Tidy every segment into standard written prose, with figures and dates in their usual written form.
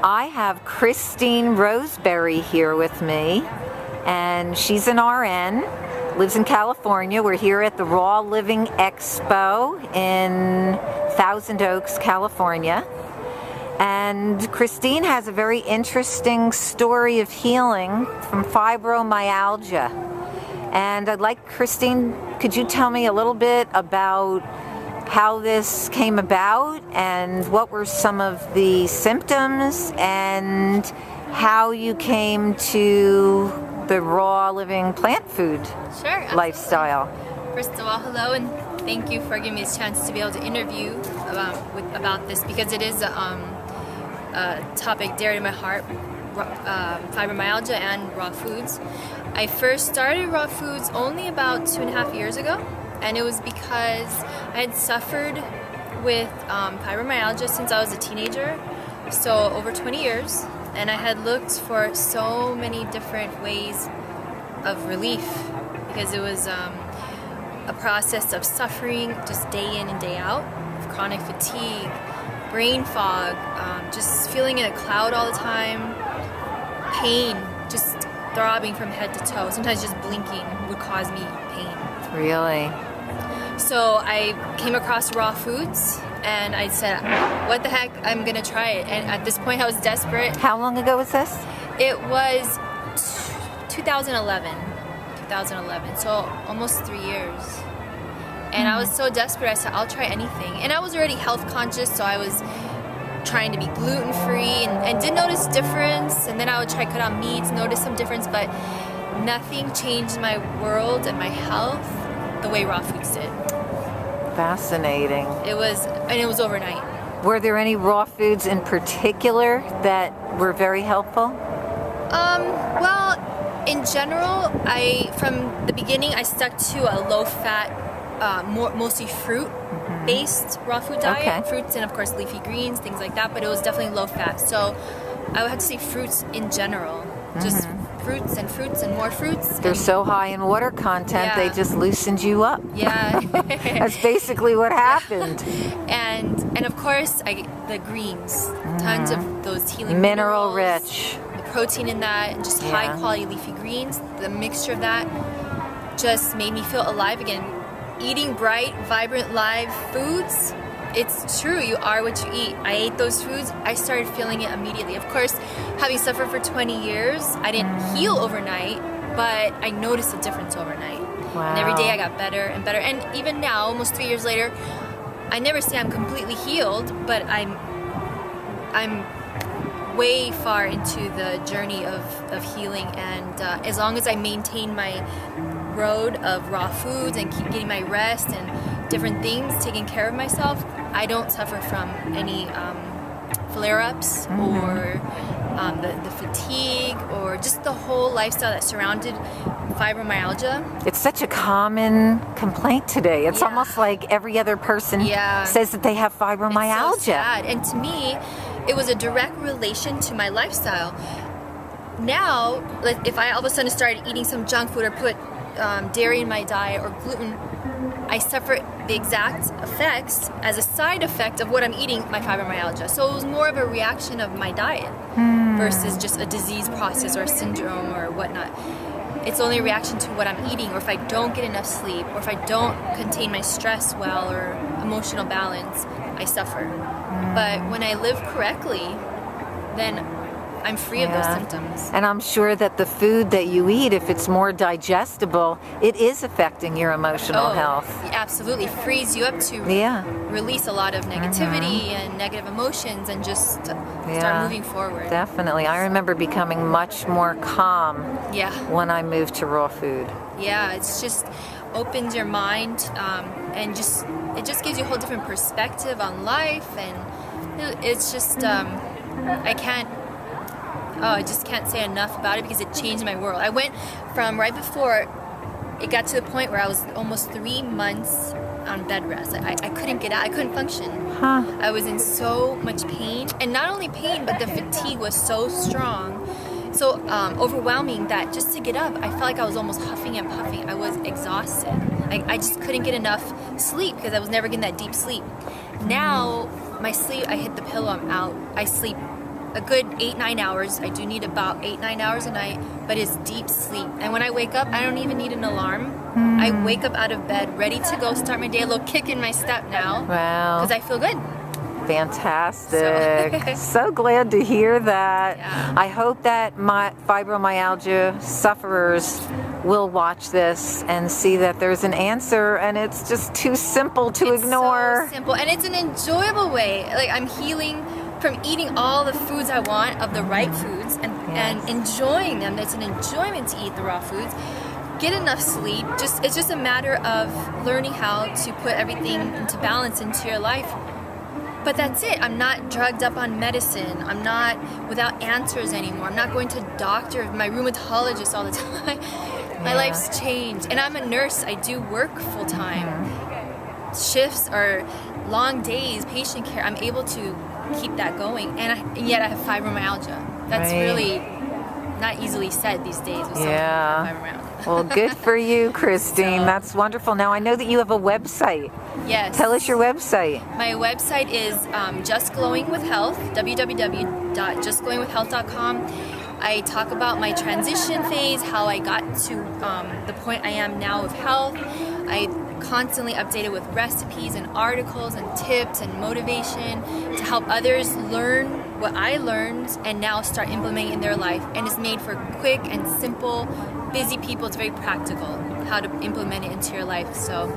I have Christine Roseberry here with me, and she's an RN, lives in California. We're here at the Raw Living Expo in Thousand Oaks, California. And Christine has a very interesting story of healing from fibromyalgia. And I'd like, Christine, could you tell me a little bit about how this came about and what were some of the symptoms and how you came to the raw living plant food lifestyle? First of all, hello, and thank you for giving me this chance to be able to interview about this, because it is a topic dear to my heart, fibromyalgia and raw foods. I first started raw foods only about 2.5 years ago, and it was because I had suffered with fibromyalgia since I was a teenager, so over 20 years, and I had looked for so many different ways of relief, because it was a process of suffering just day in and day out, of chronic fatigue, brain fog, just feeling in a cloud all the time, pain, just throbbing from head to toe. Sometimes just blinking would cause me pain. Really? So I came across raw foods and I said, what the heck, I'm gonna try it. And at this point I was desperate. How long ago was this? It was 2011, so almost 3 years. And I was so desperate, I said, I'll try anything. And I was already health conscious, so I was trying to be gluten-free and did notice difference. And then I would try to cut out meats, notice some difference, but nothing changed my world and my health the way raw foods did. Fascinating. It was overnight. Were there any raw foods in particular that were very helpful? Well, in general, from the beginning, I stuck to a low-fat, mostly fruit-based raw food diet. Okay. Fruits and, of course, leafy greens, things like that, but it was definitely low-fat. So I would have to say fruits in general, just fruits and more fruits. They're so high in water content, they just loosened you up. Yeah. That's basically what happened. And of course, the greens, tons of those healing mineral minerals, rich. the protein in that, and just high quality leafy greens. The mixture of that just made me feel alive again. Eating bright, vibrant, live foods, it's true, you are what you eat. I ate those foods, I started feeling it immediately. Of course, having suffered for 20 years, I didn't heal overnight, but I noticed a difference overnight. Wow. And every day I got better and better. And even now, almost 3 years later, I never say I'm completely healed, but I'm way far into the journey of healing. And as long as I maintain my road of raw foods and keep getting my rest and different things, taking care of myself, I don't suffer from any flare-ups or the fatigue or just the whole lifestyle that surrounded fibromyalgia. It's such a common complaint today. It's almost like every other person says that they have fibromyalgia. It's so sad. And to me, it was a direct relation to my lifestyle. Now, like if I all of a sudden started eating some junk food or put dairy in my diet or gluten, I suffer the exact effects as a side effect of what I'm eating, my fibromyalgia. So it was more of a reaction of my diet versus just a disease process or a syndrome or whatnot. It's only a reaction to what I'm eating, or if I don't get enough sleep, or if I don't contain my stress well or emotional balance, I suffer. But when I live correctly, then I'm free of those symptoms. And I'm sure that the food that you eat, if it's more digestible, it is affecting your emotional health. Absolutely. Frees you up to release a lot of negativity and negative emotions and just start moving forward. Definitely. I remember becoming much more calm when I moved to raw food. Yeah, it's just opens your mind and it just gives you a whole different perspective on life, and it's just I just can't say enough about it because it changed my world. I went from right before it got to the point where I was almost 3 months on bed rest. I couldn't get out. I couldn't function. I was in so much pain, and not only pain, but the fatigue was so strong, so overwhelming that just to get up, I felt like I was almost huffing and puffing. I was exhausted. I just couldn't get enough sleep because I was never getting that deep sleep. Now, my sleep, I hit the pillow, I'm out. I sleep a good 8-9 hours. I do need about 8-9 hours a night, but it's deep sleep. And when I wake up, I don't even need an alarm. I wake up out of bed, ready to go start my day, a little kick in my step now. Wow. Because I feel good. Fantastic. So glad to hear that. Yeah. I hope that my fibromyalgia sufferers will watch this and see that there's an answer, and it's just too simple to ignore. It's so simple, and it's an enjoyable way. Like, I'm healing from eating all the foods I want, of the right foods, and enjoying them. It's an enjoyment to eat the raw foods. Get enough sleep. It's just a matter of learning how to put everything into balance into your life. But that's it. I'm not drugged up on medicine. I'm not without answers anymore. I'm not going to doctor, my rheumatologist all the time. My life's changed. And I'm a nurse. I do work full time. Shifts or long days, patient care. I'm able to keep that going. And yet I have fibromyalgia. That's really not easily said these days with someone with fibromyalgia. Well, good for you, Christine. That's wonderful. Now, I know that you have a website. Yes. Tell us your website. My website is Just Glowing with Health, www.justglowingwithhealth.com. I talk about my transition phase, how I got to the point I am now of health. I constantly update it with recipes and articles and tips and motivation to help others learn what I learned and now start implementing in their life. And it's made for quick and simple, busy people. It's very practical how to implement it into your life. So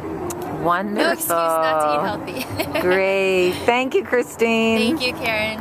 wonderful. No excuse not to eat healthy. Great. Thank you, Christine. Thank you, Karen.